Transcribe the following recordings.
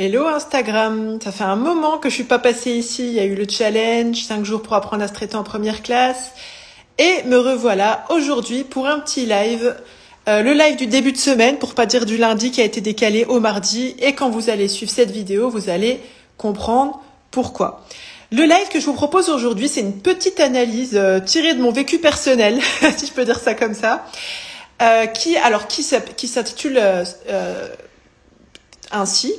Hello Instagram, ça fait un moment que je suis pas passée ici, il y a eu le challenge, 5 jours pour apprendre à se traiter en première classe, et me revoilà aujourd'hui pour un petit live, le live du début de semaine, pour pas dire du lundi qui a été décalé au mardi, et quand vous allez suivre cette vidéo, vous allez comprendre pourquoi. Le live que je vous propose aujourd'hui, c'est une petite analyse tirée de mon vécu personnel, si je peux dire ça comme ça, qui s'intitule ainsi,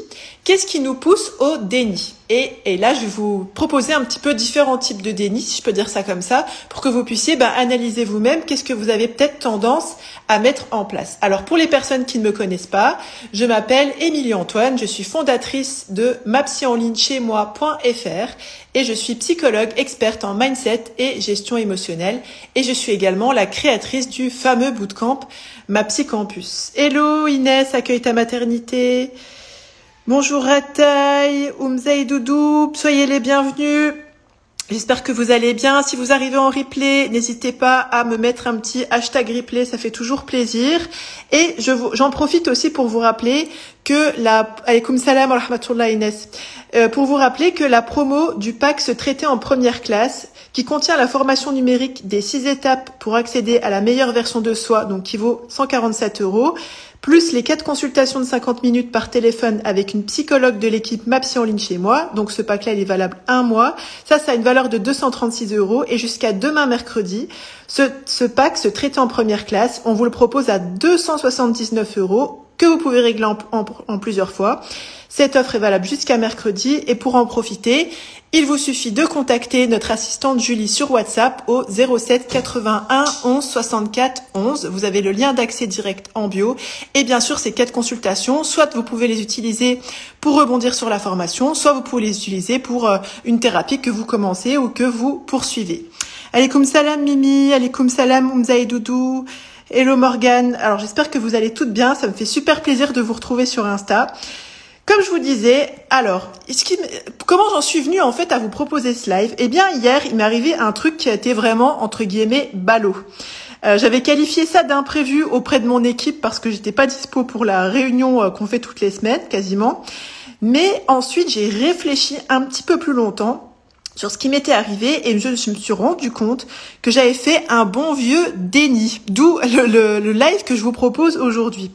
qu'est-ce qui nous pousse au déni? Et là, je vais vous proposer un petit peu différents types de déni, si je peux dire ça comme ça, pour que vous puissiez analyser vous-même qu'est-ce que vous avez peut-être tendance à mettre en place. Alors, pour les personnes qui ne me connaissent pas, je m'appelle Émilie Antoine, je suis fondatrice de mapsyenlignechaismoi.fr et je suis psychologue experte en mindset et gestion émotionnelle et je suis également la créatrice du fameux bootcamp Ma Psy Campus. Hello Inès, accueille ta maternité. Bonjour Rataï, Oumza et Doudou, soyez les bienvenus. J'espère que vous allez bien. Si vous arrivez en replay, n'hésitez pas à me mettre un petit hashtag replay, ça fait toujours plaisir. Et j'en profite aussi pour vous rappeler que alaykoum salam wa rahmatullah Inès, pour vous rappeler que la promo du pack Se traiter en première classe, qui contient la formation numérique des 6 étapes pour accéder à la meilleure version de soi, donc qui vaut 147 €, plus les 4 consultations de 50 minutes par téléphone avec une psychologue de l'équipe Ma Psy en ligne chez moi. Donc ce pack-là, il est valable un mois. Ça a une valeur de 236 € et jusqu'à demain mercredi, ce pack Se traiter en première classe, on vous le propose à 279 € que vous pouvez régler en plusieurs fois. Cette offre est valable jusqu'à mercredi et pour en profiter, il vous suffit de contacter notre assistante Julie sur WhatsApp au 07 81 11 64 11. Vous avez le lien d'accès direct en bio. Et bien sûr, ces 4 consultations, soit vous pouvez les utiliser pour rebondir sur la formation, soit vous pouvez les utiliser pour une thérapie que vous commencez ou que vous poursuivez. Alaykoum salam Mimi, alaykoum salam Oumza et Doudou. Hello Morgane. Alors j'espère que vous allez toutes bien. Ça me fait super plaisir de vous retrouver sur Insta. Comme je vous disais, alors, comment j'en suis venue en fait à vous proposer ce live? Eh bien, hier, il m'est arrivé un truc qui a été vraiment, entre guillemets, ballot. J'avais qualifié ça d'imprévu auprès de mon équipe parce que j'étais pas dispo pour la réunion qu'on fait toutes les semaines, quasiment. Mais ensuite, j'ai réfléchi un petit peu plus longtemps sur ce qui m'était arrivé et je me suis rendu compte que j'avais fait un bon vieux déni. D'où le live que je vous propose aujourd'hui.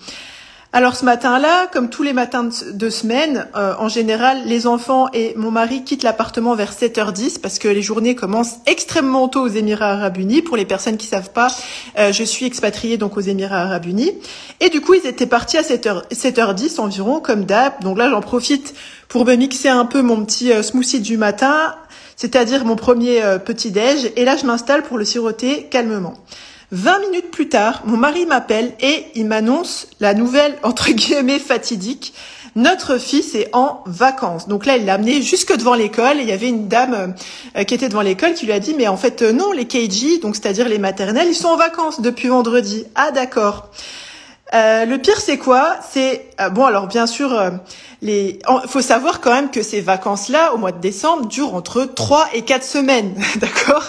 Alors ce matin-là, comme tous les matins de semaine, en général, les enfants et mon mari quittent l'appartement vers 7h10 parce que les journées commencent extrêmement tôt aux Émirats Arabes Unis. Pour les personnes qui savent pas, je suis expatriée donc aux Émirats Arabes Unis. Et du coup, ils étaient partis à 7h10 environ, comme d'hab. Donc là, j'en profite pour me mixer un peu mon petit smoothie du matin, c'est-à-dire mon premier petit-déj. Et là, je m'installe pour le siroter calmement. 20 minutes plus tard, mon mari m'appelle et il m'annonce la nouvelle, entre guillemets, fatidique. Notre fils est en vacances. Donc là, il l'a amené jusque devant l'école et il y avait une dame qui était devant l'école qui lui a dit « Mais en fait, non, les KG, donc c'est-à-dire les maternelles, ils sont en vacances depuis vendredi. » Ah d'accord. Le pire, c'est quoi? C'est bon. Alors bien sûr, faut savoir quand même que ces vacances-là, au mois de décembre, durent entre 3 et 4 semaines, d'accord?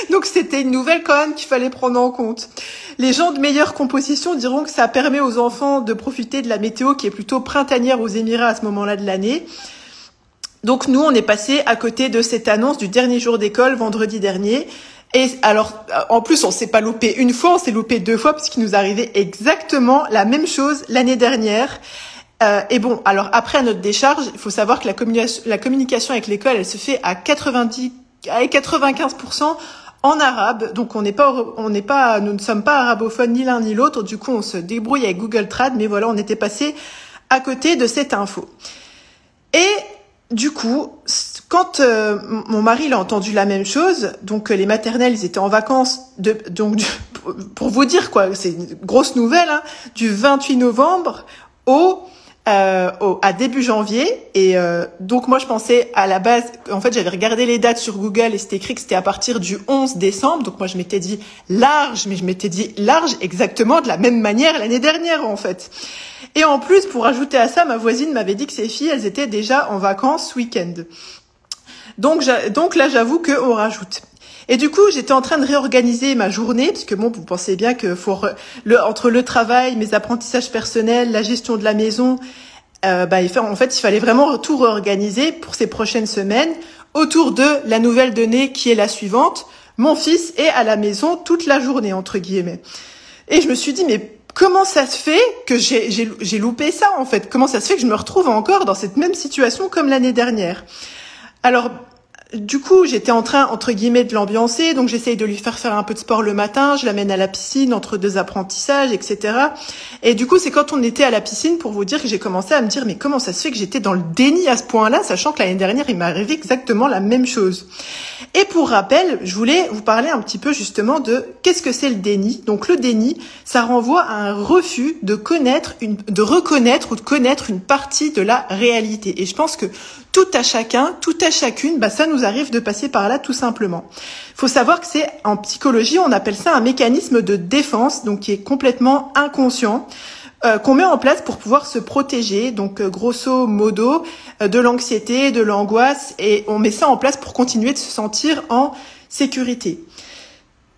Donc c'était une nouvelle quand même qu'il fallait prendre en compte. Les gens de meilleure composition diront que ça permet aux enfants de profiter de la météo qui est plutôt printanière aux Émirats à ce moment-là de l'année. Donc nous, on est passé à côté de cette annonce du dernier jour d'école vendredi dernier. Et alors, en plus, on s'est pas loupé une fois, on s'est loupé 2 fois parce qu'il nous arrivait exactement la même chose l'année dernière. Et bon, alors après à notre décharge, il faut savoir que la communication avec l'école, elle se fait à 95% en arabe. Donc nous ne sommes pas arabophones ni l'un ni l'autre. Du coup, on se débrouille avec Google Trad. Mais voilà, on était passé à côté de cette info. Et du coup, quand mon mari il a entendu la même chose, donc les maternelles ils étaient en vacances, pour vous dire quoi, c'est une grosse nouvelle, hein, du 28 novembre à début janvier. Et donc moi je pensais à la base, en fait j'avais regardé les dates sur Google et c'était écrit que c'était à partir du 11 décembre. Donc moi je m'étais dit large, mais je m'étais dit large exactement de la même manière l'année dernière en fait. Et en plus, pour ajouter à ça, ma voisine m'avait dit que ses filles, elles étaient déjà en vacances ce week-end. Donc là, j'avoue qu'on rajoute. Et du coup, j'étais en train de réorganiser ma journée, parce que bon, vous pensez bien que entre le travail, mes apprentissages personnels, la gestion de la maison, en fait, il fallait vraiment tout réorganiser pour ces prochaines semaines autour de la nouvelle donnée qui est la suivante. Mon fils est à la maison toute la journée, entre guillemets. Et je me suis dit, mais comment ça se fait que j'ai loupé ça, en fait? Comment ça se fait que je me retrouve encore dans cette même situation comme l'année dernière? Alors, du coup, j'étais en train, entre guillemets, de l'ambiancer, donc j'essaye de lui faire un peu de sport le matin, je l'amène à la piscine entre deux apprentissages, etc. Et du coup, c'est quand on était à la piscine, pour vous dire, que j'ai commencé à me dire, mais comment ça se fait que j'étais dans le déni à ce point-là, sachant que l'année dernière, il m'est arrivé exactement la même chose. Et pour rappel, je voulais vous parler un petit peu justement de qu'est-ce que c'est le déni. Donc le déni, ça renvoie à un refus de reconnaître ou de connaître une partie de la réalité. Et je pense que tout à chacun, tout à chacune, ça nous arrive de passer par là tout simplement. Il faut savoir que c'est, en psychologie, on appelle ça un mécanisme de défense, donc qui est complètement inconscient, qu'on met en place pour pouvoir se protéger, donc grosso modo, de l'anxiété, de l'angoisse, et on met ça en place pour continuer de se sentir en sécurité.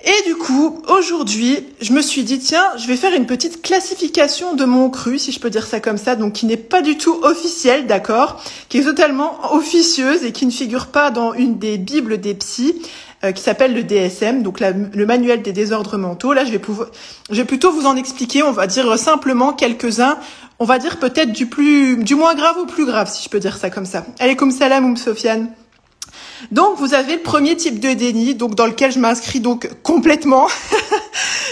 Et du coup, aujourd'hui, je me suis dit, tiens, je vais faire une petite classification de mon cru, si je peux dire ça comme ça, donc qui n'est pas du tout officielle, d'accord, qui est totalement officieuse et qui ne figure pas dans une des bibles des psys, qui s'appelle le DSM, donc le manuel des désordres mentaux. Là, je vais plutôt vous en expliquer, on va dire simplement quelques-uns, on va dire peut-être du moins grave au plus grave, si je peux dire ça comme ça. Allez, comme salam, Sofiane. Donc, vous avez le premier type de déni, donc dans lequel je m'inscris donc complètement.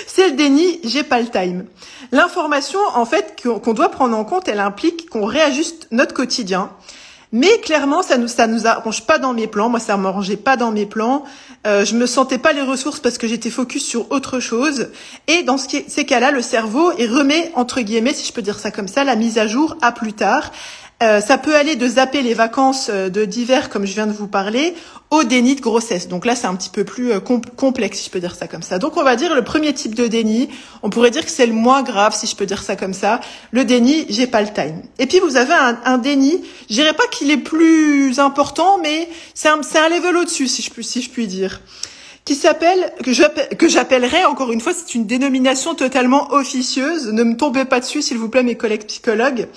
C'est le déni, j'ai pas le time. L'information, en fait, qu'on doit prendre en compte, elle implique qu'on réajuste notre quotidien. Mais clairement, ça nous arrange pas dans mes plans. Moi, ça m'arrangeait pas dans mes plans. Je me sentais pas les ressources parce que j'étais focus sur autre chose. Et dans ces cas-là, le cerveau, il remet, entre guillemets, si je peux dire ça comme ça, la mise à jour à plus tard. Ça peut aller de zapper les vacances d'hiver, comme je viens de vous parler, au déni de grossesse. Donc là, c'est un petit peu plus complexe, si je peux dire ça comme ça. Donc on va dire le premier type de déni, on pourrait dire que c'est le moins grave, si je peux dire ça comme ça. Le déni, j'ai pas le time. Et puis vous avez un déni, je dirais pas qu'il est plus important, mais c'est un level au-dessus, si je puis dire, qui s'appelle, que j'appellerais, encore une fois, c'est une dénomination totalement officieuse, ne me tombez pas dessus s'il vous plaît mes collègues psychologues,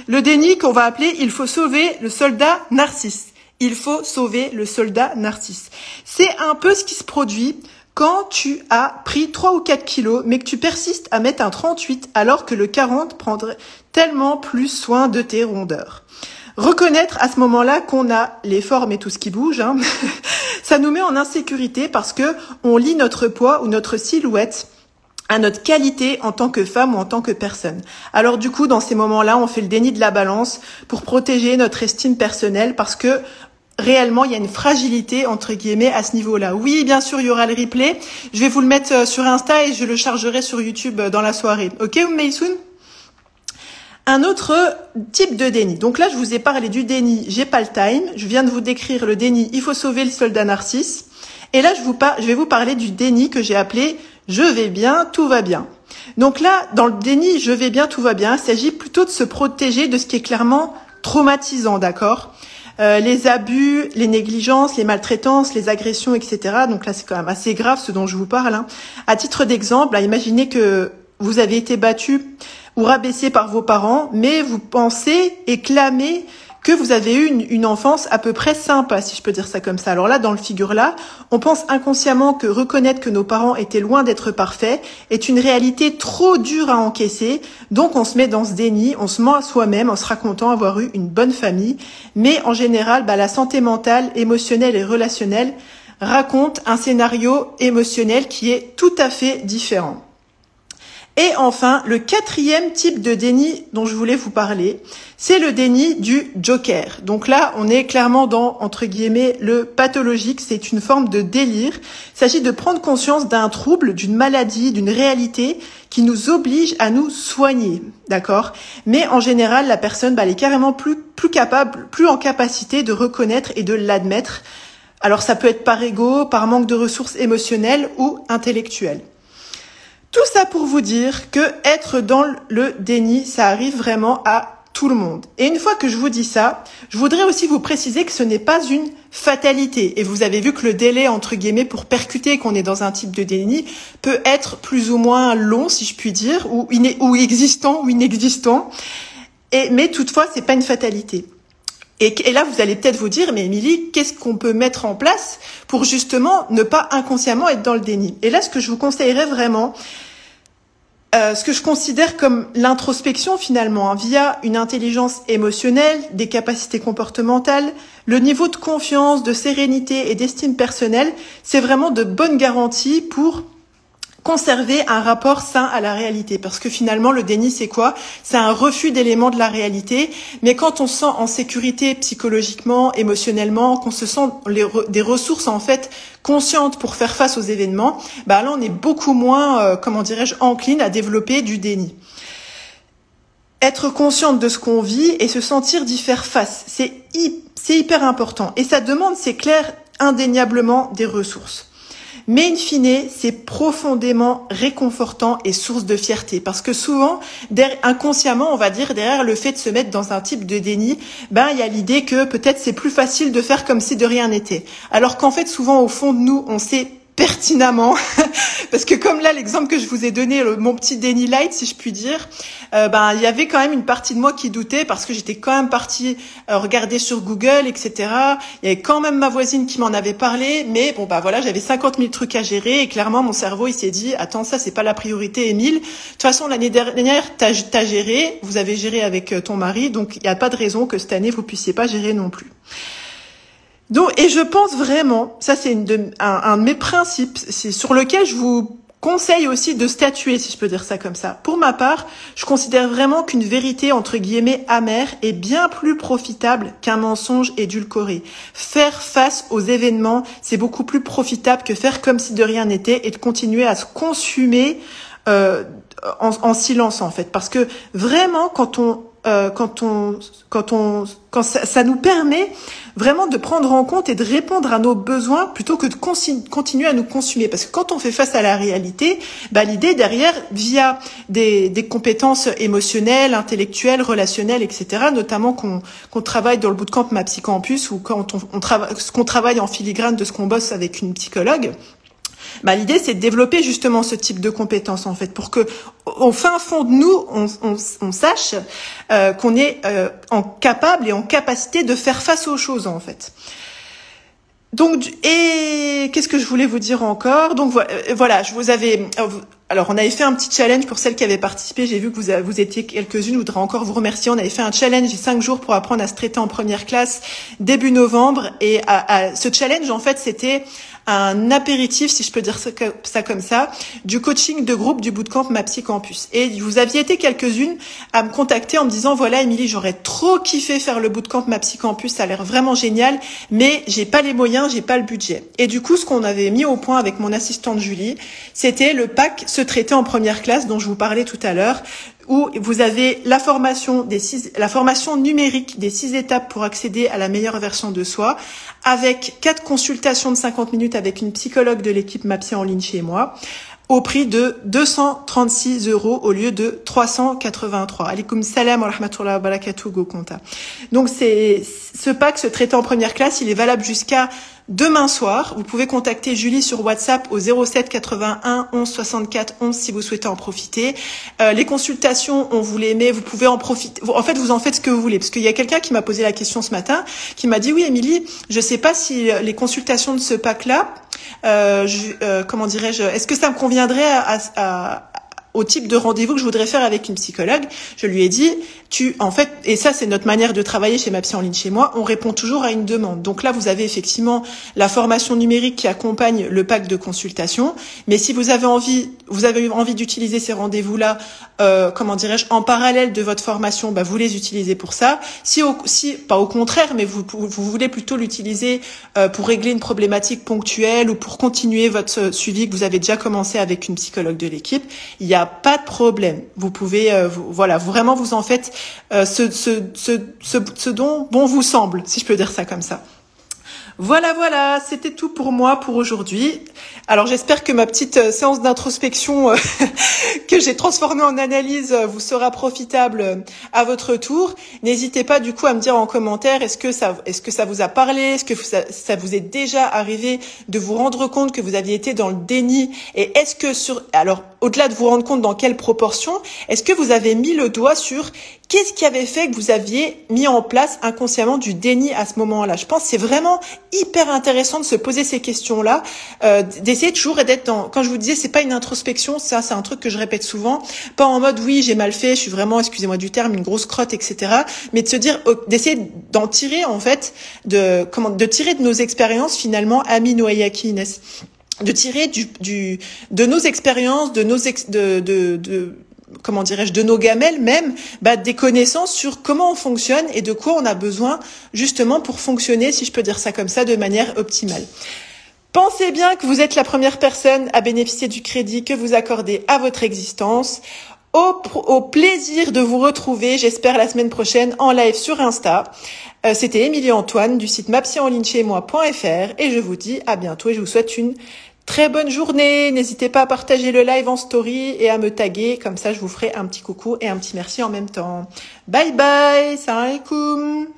le déni qu'on va appeler « il faut sauver le soldat narcisse ». Il faut sauver le soldat narcisse. C'est un peu ce qui se produit quand tu as pris 3 ou 4 kilos, mais que tu persistes à mettre un 38 alors que le 40 prendrait tellement plus soin de tes rondeurs. Reconnaître à ce moment-là qu'on a les formes et tout ce qui bouge, ça nous met en insécurité parce que on lie notre poids ou notre silhouette à notre qualité en tant que femme ou en tant que personne. Alors du coup, dans ces moments-là, on fait le déni de la balance pour protéger notre estime personnelle parce que réellement, il y a une fragilité, entre guillemets, à ce niveau-là. Oui, bien sûr, il y aura le replay. Je vais vous le mettre sur Insta et je le chargerai sur YouTube dans la soirée. Ok, Meisoun? Un autre type de déni. Donc là, je vous ai parlé du déni, j'ai pas le time. Je viens de vous décrire le déni, il faut sauver le soldat narcisse. Et là, je vais vous parler du déni que j'ai appelé je vais bien, tout va bien. Donc là, dans le déni, je vais bien, tout va bien, il s'agit plutôt de se protéger de ce qui est clairement traumatisant, d'accord? Les abus, les négligences, les maltraitances, les agressions, etc. Donc là, c'est quand même assez grave ce dont je vous parle. À titre d'exemple, imaginez que vous avez été battu ou rabaissé par vos parents, mais vous pensez et clamez que vous avez eu une enfance à peu près sympa, si je peux dire ça comme ça. Alors là, dans le figure-là, on pense inconsciemment que reconnaître que nos parents étaient loin d'être parfaits est une réalité trop dure à encaisser. Donc on se met dans ce déni, on se ment à soi-même en se racontant avoir eu une bonne famille. Mais en général, la santé mentale, émotionnelle et relationnelle raconte un scénario émotionnel qui est tout à fait différent. Et enfin, le quatrième type de déni dont je voulais vous parler, c'est le déni du joker. Donc là, on est clairement dans, entre guillemets, le pathologique. C'est une forme de délire. Il s'agit de prendre conscience d'un trouble, d'une maladie, d'une réalité qui nous oblige à nous soigner, d'accord? Mais en général, la personne, elle est carrément plus capable, plus en capacité de reconnaître et de l'admettre. Alors ça peut être par ego, par manque de ressources émotionnelles ou intellectuelles. Tout ça pour vous dire que être dans le déni, ça arrive vraiment à tout le monde. Et une fois que je vous dis ça, je voudrais aussi vous préciser que ce n'est pas une fatalité. Et vous avez vu que le délai, entre guillemets, pour percuter qu'on est dans un type de déni peut être plus ou moins long, si je puis dire, ou existant ou inexistant. Mais toutefois, c'est pas une fatalité. Et là, vous allez peut-être vous dire, mais Émilie, qu'est-ce qu'on peut mettre en place pour justement ne pas inconsciemment être dans le déni? Et là, ce que je vous conseillerais vraiment, ce que je considère comme l'introspection finalement, hein, via une intelligence émotionnelle, des capacités comportementales, le niveau de confiance, de sérénité et d'estime personnelle, c'est vraiment de bonnes garanties pour conserver un rapport sain à la réalité. Parce que finalement, le déni, c'est quoi? C'est un refus d'éléments de la réalité. Mais quand on se sent en sécurité psychologiquement, émotionnellement, qu'on se sent des ressources en fait conscientes pour faire face aux événements, bah là, on est beaucoup moins, comment dirais-je, encline à développer du déni. Être consciente de ce qu'on vit et se sentir d'y faire face, c'est hyper important. Et ça demande, c'est clair, indéniablement des ressources. Mais in fine, c'est profondément réconfortant et source de fierté. Parce que souvent, inconsciemment, on va dire, derrière le fait de se mettre dans un type de déni, il y a l'idée que peut-être c'est plus facile de faire comme si de rien n'était. Alors qu'en fait, souvent, au fond de nous, on sait pertinemment, parce que comme là, l'exemple que je vous ai donné, mon petit déni light, si je puis dire, il y avait quand même une partie de moi qui doutait parce que j'étais quand même partie regarder sur Google, etc. Il y avait quand même ma voisine qui m'en avait parlé, mais bon, voilà, j'avais 50 000 trucs à gérer et clairement, mon cerveau, il s'est dit, attends, ça, c'est pas la priorité, Émile. De toute façon, l'année dernière, t'as géré, vous avez géré avec ton mari, donc il n'y a pas de raison que cette année, vous puissiez pas gérer non plus. Donc, et je pense vraiment, ça c'est un de mes principes, c'est sur lequel je vous conseille aussi de statuer, si je peux dire ça comme ça. Pour ma part, je considère vraiment qu'une vérité, entre guillemets, amère est bien plus profitable qu'un mensonge édulcoré. Faire face aux événements, c'est beaucoup plus profitable que faire comme si de rien n'était et de continuer à se consumer en silence, en fait. Parce que vraiment, quand ça nous permet vraiment de prendre en compte et de répondre à nos besoins plutôt que de continuer à nous consumer. Parce que quand on fait face à la réalité, l'idée derrière, via des compétences émotionnelles, intellectuelles, relationnelles, etc., notamment qu'on travaille dans le bootcamp Ma Psy Campus ou quand qu'on travaille en filigrane de ce qu'on bosse avec une psychologue, l'idée, c'est de développer justement ce type de compétences, en fait, pour que, au fin fond de nous, on sache qu'on est capable et en capacité de faire face aux choses, en fait. Donc, et qu'est-ce que je voulais vous dire encore? Donc voilà, alors on avait fait un petit challenge pour celles qui avaient participé. J'ai vu que vous étiez quelques-unes. Je voudrais encore vous remercier. On avait fait un challenge 5 jours pour apprendre à se traiter en première classe début novembre. Et ce challenge, en fait, c'était un apéritif, si je peux dire ça comme ça, du coaching de groupe du bootcamp Ma Psy Campus. Et vous aviez été quelques-unes à me contacter en me disant, voilà, Émilie, j'aurais trop kiffé faire le bootcamp Ma Psy Campus, ça a l'air vraiment génial, mais j'ai pas les moyens, j'ai pas le budget. Et du coup, ce qu'on avait mis au point avec mon assistante Julie, c'était le pack Se traiter en première classe dont je vous parlais tout à l'heure, où vous avez la formation numérique des 6 étapes pour accéder à la meilleure version de soi, avec 4 consultations de 50 minutes avec une psychologue de l'équipe Ma Psy en ligne chez moi, au prix de 236 € au lieu de 383. Alaikum salam wa rahmatullahi wa barakatuh, go compta. Donc ce pack Se traiter en première classe, il est valable jusqu'à demain soir. Vous pouvez contacter Julie sur WhatsApp au 07 81 11 64 11 si vous souhaitez en profiter. Les consultations, on vous les met, vous pouvez en profiter. En fait, vous en faites ce que vous voulez. Parce qu'il y a quelqu'un qui m'a posé la question ce matin, qui m'a dit, oui, Émilie, je sais pas si les consultations de ce pack-là, comment dirais-je, est-ce que ça me conviendrait au type de rendez-vous que je voudrais faire avec une psychologue? Je lui ai dit, en fait, et ça c'est notre manière de travailler chez Ma Psy en ligne chez moi, on répond toujours à une demande. Donc là, vous avez effectivement la formation numérique qui accompagne le pack de consultation. Mais si vous avez envie d'utiliser ces rendez-vous-là, comment dirais-je, en parallèle de votre formation, vous les utilisez pour ça. Si pas au contraire, mais vous voulez plutôt l'utiliser pour régler une problématique ponctuelle ou pour continuer votre suivi que vous avez déjà commencé avec une psychologue de l'équipe, il n'y a pas de problème. Vous pouvez, vraiment vous en faites ce dont bon vous semble, si je peux dire ça comme ça. Voilà, c'était tout pour moi pour aujourd'hui. Alors j'espère que ma petite séance d'introspection que j'ai transformée en analyse vous sera profitable à votre tour. N'hésitez pas du coup à me dire en commentaire est-ce que ça vous a parlé, est-ce que ça vous est déjà arrivé de vous rendre compte que vous aviez été dans le déni et est-ce que alors au-delà de vous rendre compte dans quelle proportion, est-ce que vous avez mis le doigt sur Qu'est-ce qui avait fait que vous aviez mis en place inconsciemment du déni à ce moment-là? Je pense que c'est vraiment hyper intéressant de se poser ces questions-là, d'essayer toujours et d'être dans, quand je vous disais, c'est pas une introspection, ça c'est un truc que je répète souvent, pas en mode oui j'ai mal fait, je suis vraiment, excusez-moi du terme, une grosse crotte, etc. Mais de se dire, d'essayer d'en tirer en fait, de tirer de nos expériences finalement, Ami Noayaki Inès, de tirer de nos expériences, comment dirais-je, de nos gamelles même, des connaissances sur comment on fonctionne et de quoi on a besoin justement pour fonctionner, si je peux dire ça comme ça, de manière optimale. Pensez bien que vous êtes la première personne à bénéficier du crédit que vous accordez à votre existence. Au plaisir de vous retrouver, j'espère la semaine prochaine en live sur Insta. C'était Émilie Antoine du site mapsyenlignecheznmoi.fr et je vous dis à bientôt et je vous souhaite une très bonne journée. N'hésitez pas à partager le live en story et à me taguer. Comme ça, je vous ferai un petit coucou et un petit merci en même temps. Bye bye. Salam alaikum.